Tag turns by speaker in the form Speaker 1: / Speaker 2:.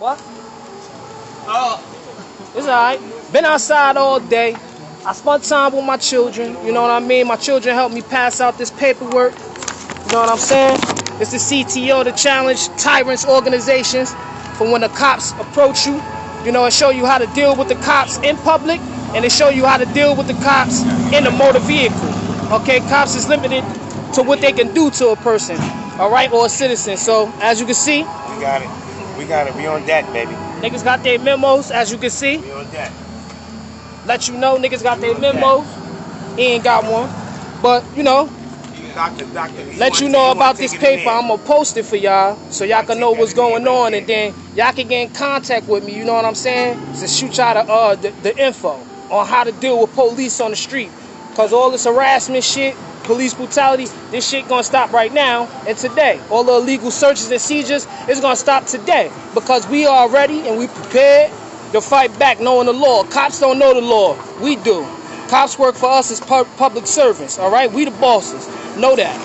Speaker 1: What? It's alright. Been outside all day. I spent time with my children. You know what I mean? My children helped me pass out this paperwork. You know what I'm saying? It's the CTO, the Challenge Tyrants Organizations. For when the cops approach you, you know, it show you how to deal with the cops in public, and it show you how to deal with the cops in the motor vehicle. Okay, cops is limited to what they can do to a person, all right, or a citizen. So as you can see,
Speaker 2: we got it. We got it. We on deck, baby.
Speaker 1: Niggas got their memos, as you can see.
Speaker 2: We on deck.
Speaker 1: Let you know, niggas got their memos. He ain't got one, but you know, let you know about this paper. I'm gonna post it for y'all so y'all can know what's going on, and then y'all can get in contact with me. You know what I'm saying? To shoot y'all the info on how to deal with police on the street, cause all this harassment shit, police brutality, this shit gonna stop right now and today. All the illegal searches and seizures is gonna stop today, because we are ready and we prepared to fight back, knowing the law. Cops don't know the law. We do. Cops work for us as public servants. All right, we the bosses. Know that.